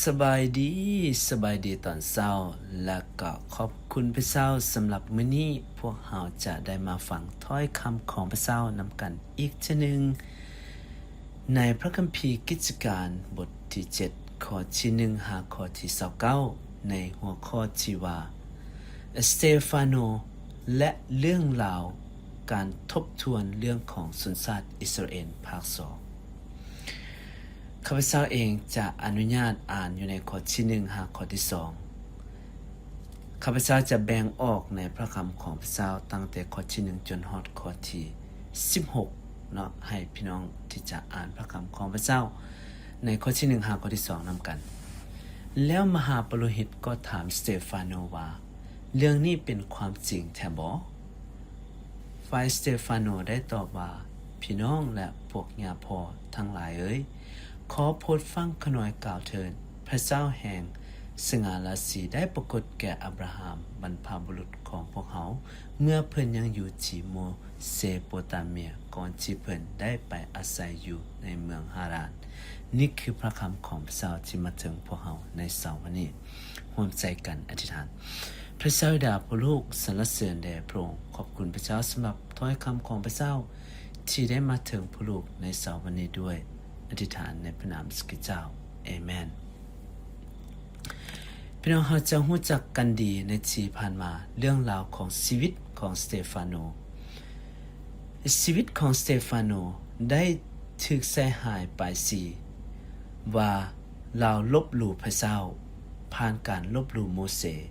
สบายดีตอนเช้าและก็ขอบคุณพระเจ้าสำหรับมื้อนี้พวกเราจะได้มาฟังถ้อยคำของพระเจ้านำกันอีกเทื่อนึงในพระคัมภีร์กิจการบทที่7ข้อที่1หาข้อที่29ในหัวข้อที่ว่าสเตฟานโนและเรื่องราวการทบทวนเรื่องของสุนทรอิสราเอลภาค2ข้าพเจ้าเองจะอนุญาตอ่านอยู่ในข้อที่1หาข้อที่2ข้าพเจ้าจะแบ่งออกในพระคำของพระเจ้าตั้งแต่ข้อที่1จนฮอดข้อที่16เนาะให้พี่น้องที่จะอ่านพระคำของพระเจ้าในข้อที่1หาข้อที่2นำกันแล้วมหาปุโรหิตก็ถามสเตฟานโนว่าเรื่องนี้เป็นความจริงแท้บ่ฝ่ายสเตฟานโนได้ตอบว่าพี่น้องและพวกญาพ่อทั้งหลายเอ้ยขอโปรดฟังขน่อยกล่าวเถิดพระเจ้าแห่งสง่าราศีได้ปรากฏแก่อับราฮัมบรรพบุรุษของพวกเขาเมื่อเพิ่นยังอยู่ที่โมเสโปตาเมียก่อนที่เพิ่นได้ไปอาศัยอยู่ในเมืองฮารานนี่คือพระคำของพระเจ้าที่มาถึงพวกเขาในเช้าวันนี้ร่วมใจกันอธิษฐานพระเจ้าดาพระลูกสรรเสริญแด่พระองค์ขอบคุณพระเจ้าสำหรับถ้อยคำของพระเจ้าที่ได้มาถึงพระลูกในเช้าวันนี้ด้วยอธิษฐานในพระนามพระเจ้าเอเมนพี่น้องเราจะรู้จักกันดีในที่ผ่านมาเรื่องราวของชีวิตของสเตฟานโนชีวิตของสเตฟานโนได้ถูกใส่หายไปว่าเราลบหลู่พระเจ้าผ่านการลบหลู่โมเสส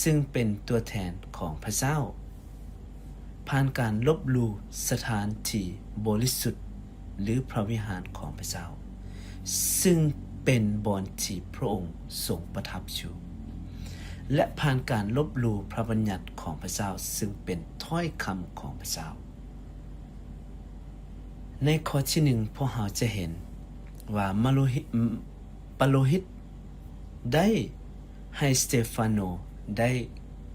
ซึ่งเป็นตัวแทนของพระเจ้าผ่านการลบหลู่สถานที่บริสุทธิ์หรือพระวิหารของพระเจ้าซึ่งเป็นบ่อนที่พระองค์ทรงประทับอยู่และผ่านการลบหลู่พระบัญญัติของพระเจ้าซึ่งเป็นถ้อยคำของพระเจ้าในข้อที่1พวกเราจะเห็นว่าปาโลหิตได้ให้สเตฟานโนได้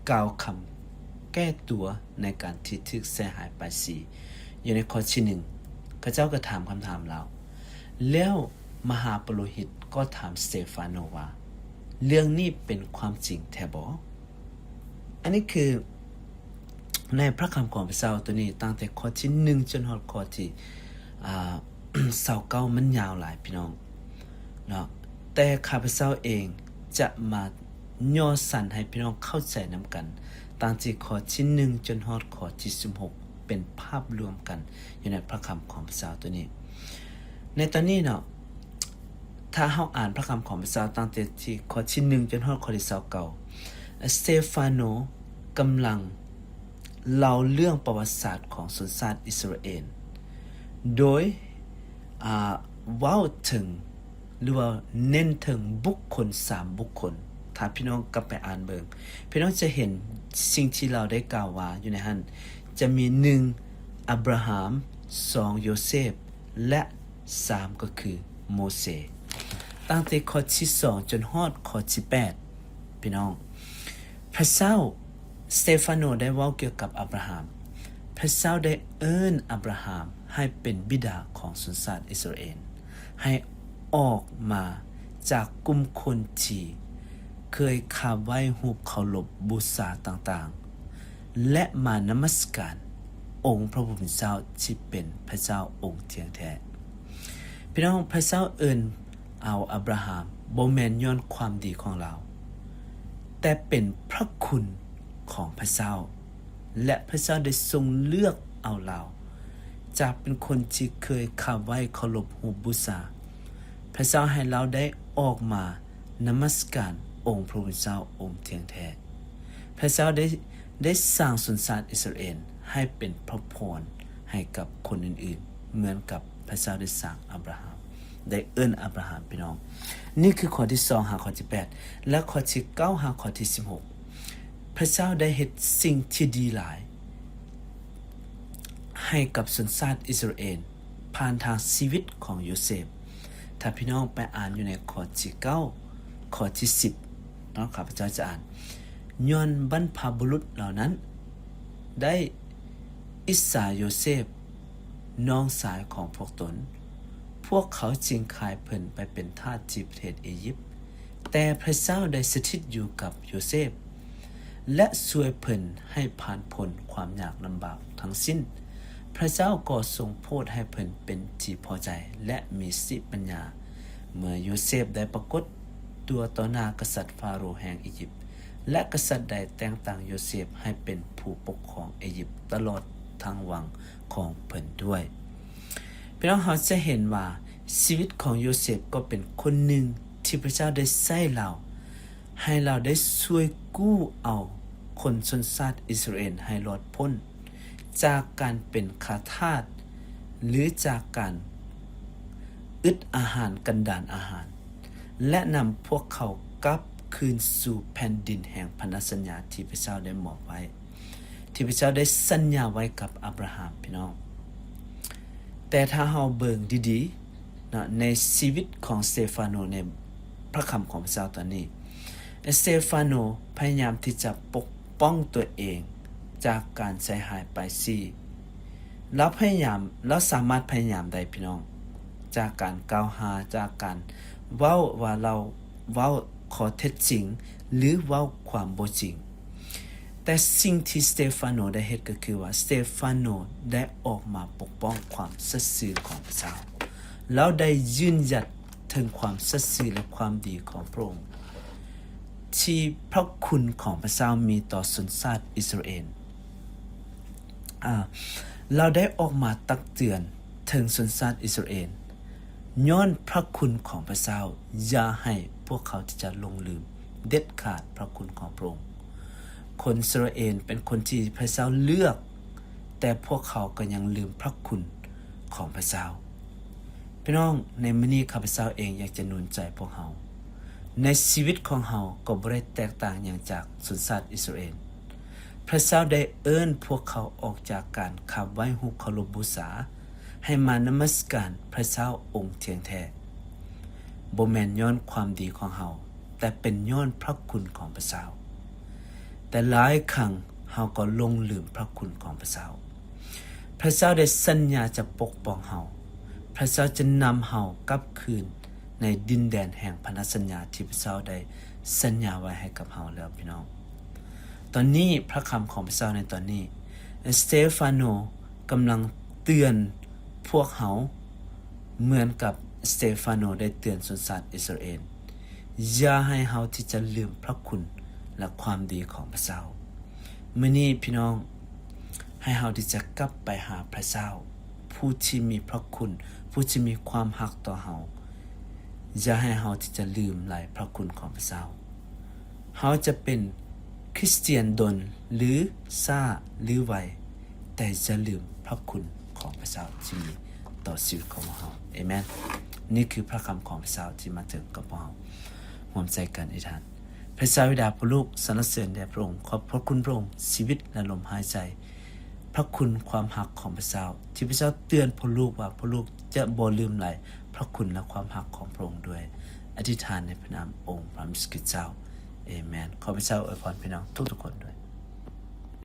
กล่าวคำแก้ตัวในการที่ถูกใส่หายไปอยู่ในข้อที่1พระเจ้าก็ถามคำถามเราแล้วมหาปุโรหิตก็ถามสเตฟานโนว่าเรื่องนี้เป็นความจริงแท้บ่อันนี้คือในพระคำของพระเจ้าตัวนี้ตั้งแต่ข้อที่1จนฮอดข้อที่29มันยาวหลายพี่น้องเนาะแต่ข้าพเจ้าเองจะมาย่อสั้นให้พี่น้องเข้าใจนำกันตั้งที่ข้อที่1จนฮอดข้อที่16เป็นภาพรวมกันอยู่ในพระคำของพระเจ้าตัวนี้ในตอนนี้เนาะถ้าเฮาอ่านพระคำของพระเจ้าตั้งแต่ที่ข้อที่1จนฮอดข้อที่29สเตฟานโนกำลังเล่าเรื่องประวัติศาสตร์ของชนชาติอิสราเอลโดยเว้าถึงหรือว่าเน้นถึงบุคคล3บุคคลถ้าพี่น้องกลับไปอ่านเบิ่งพี่น้องจะเห็นสิ่งที่เราได้กล่าวว่าอยู่ในหันจะมี1อับราฮัม2โยเซฟและ3ก็คือโมเสสตั้งแต่ข้อที่2จนฮอดข้อที่8พี่น้องพระเจ้าสเตฟานโนได้เว้าเกี่ยวกับอับราฮัมพระเจ้าได้เอิ้นอับราฮัมให้เป็นบิดาของชนชาติอิสราเอลให้ออกมาจากกลุ่มคนที่เคยขับไว้รูปเคารพบูชาต่างๆและมานมัสการองค์พระผู้เป็นเจ้าที่เป็นพระเจ้าองค์เที่ยงแท้พี่น้องพระเจ้าเอิ้นเอาอับราฮัมบ่แม่นย้อนความดีของเราแต่เป็นพระคุณของพระเจ้าและพระเจ้าได้ทรงเลือกเอาเราจากเป็นคนที่เคยขับไว้เคารพรูปบูชาพระเจ้าให้เราได้ออกมานมัสการองค์พระผู้เป็นเจ้าองค์เที่ยงแท้พระเจ้าได้สร้างชนชาติอิสราเอลให้เป็นพระพรให้กับคนอื่นๆเหมือนกับพระเจ้าได้สร้างอับราฮัมได้เอิ้นอับราฮัมพี่น้องนี่คือข้อที่2หาข้อที่8และข้อที่9หาข้อที่16พระเจ้าได้เฮ็ดสิ่งที่ดีหลายให้กับชนชาติอิสราเอลผ่านทางชีวิตของโยเซฟถ้าพี่น้องไปอ่านอยู่ในข้อที่9ข้อที่10เนาะข้าพเจ้าจะอ่านย้อนบรรพบุรุษเหล่านั้นได้อิสาโยเซฟน้องสายของพวกตนพ วกเขาจึงขายเพิ่นไปเป็นทาสที่ประเทศอียิปต์แต่พระเจ้าได้สถิตอยู่กับโยเซฟและช่วยเพิ่นให้ผ่านพ้นความยากลำบากทั้งสิ้นพระเจ้าก็ทรงโปรดให้เพิ่นเป็นที่พอใจและมีสติปัญญาเมื่อโยเซฟได้ปรากฏตัวต่อหน้ากษัตริย์ฟาโรห์แห่งอียิปต์และกษัตริย์ได้แต่งตั้งโยเซฟให้เป็นผู้ปกครองอียิปต์ตลอดทางวังของเพิ่นด้วยพี่น้องเราจะเห็นว่าชีวิตของโยเซฟก็เป็นคนหนึ่งที่พระเจ้าได้ใช้เราให้เราได้ช่วยกู้เอาคนชนชาติอิสราเอลให้รอดพ้นจากการเป็นข้าทาสหรือจากการอึดอาหารกันดานอาหารและนำพวกเขากลับคืนสู่แผ่นดินแห่งพันธสัญญาที่พระเจ้าได้มอบไว้ที่พระเจ้าได้สัญญาไว้กับอับราฮัมพี่น้องแต่ถ้าเราเบิ่งดีๆนะในชีวิตของสเตฟานโนในพระคำของพระเจ้าตอนนี้สเตฟานโนพยายามที่จะปกป้องตัวเองจากการใจหายไปแล้วสามารถพยายามได้พี่น้องจากการกล่าวหาจากการเว้าว่าเราเว้าข้อเท็จจริงหรือเว้าความบ่จริงแต่สิ่งที่สเตฟานโนได้เฮ็ดก็คือว่าสเตฟานโนได้ออกมาปกป้องความสัตย์ซื่อของพระเจ้าแล้วได้ยืนหยัดถึงความสัตย์ซื่อและความดีของพระองค์ที่พระคุณของพระเจ้ามีต่อชนชาติอิสราเอลเราได้ออกมาตักเตือนถึงชนชาติอิสราเอลย้อนพระคุณของพระเจ้าอย่าให้พวกเขาที่จะลงลืมเด็ดขาดพระคุณของพระองค์คนอิสราเอลเป็นคนที่พระเจ้าเลือกแต่พวกเขาก็ยังลืมพระคุณของพระเจ้าพี่น้องในมื้อนี้ข้าพเจ้าเองอยากจะหนุนใจพวกเขาในชีวิตของเราก็บ่ได้แตกต่างอย่างจากชนชาติอิสราเอลพระเจ้าได้เอิ้นพวกเขาออกจากการขับไว้ฮูปเคารพบูชาให้มานมัสการพระเจ้าองค์เทียงแท้บ่แม่นย้อนความดีของเราแต่เป็นย้อนพระคุณของพระเจ้าแต่หลายครั้งเราก็ลงลืมพระคุณของพระเจ้าพระเจ้าได้สัญญาจะปกป้องเราพระเจ้าจะนำเรากลับคืนในดินแดนแห่งพันธสัญญาที่พระเจ้าได้สัญญาไว้ให้กับเราแล้วพี่น้องตอนนี้พระคำของพระเจ้าในตอนนี้สเตฟานโนกำลังเตือนพวกเขาเหมือนกับสเตฟานโนได้เตือนชนชาติอิสราเอลอย่าให้เขาที่จะลืมพระคุณและความดีของพระเจ้ามื้อนี้พี่น้องให้เราที่จะกลับไปหาพระเจ้าผู้ที่มีพระคุณผู้ที่มีความรักต่อเราอย่าให้เราที่จะลืมไหลพระคุณของพระเจ้าเราจะเป็นคริสเตียนดนหรือซ่าหรือไวแต่จะลืมพระคุณของพระเจ้าที่มีต่อชีวิตของเราเอเมนนี่คือพระคำของพระเจ้าที่มาถึงกับเราร่วมใจกันอธิษฐานพระเจ้าบิดาพระลูกสรรเสริญแด่พระองค์ขอบพระคุณพระองค์ชีวิตและลมหายใจพระคุณความรักของพระเจ้าที่พระเจ้าเตือนพระลูกว่าพระลูกจะบ่ลืมไหลพระคุณและความรักของพระองค์ด้วยอธิษฐานในพระนามองค์พระมิสกิเจ้าเอเมนขอพระเจ้าอวยพรพี่น้องทุกๆคนด้วย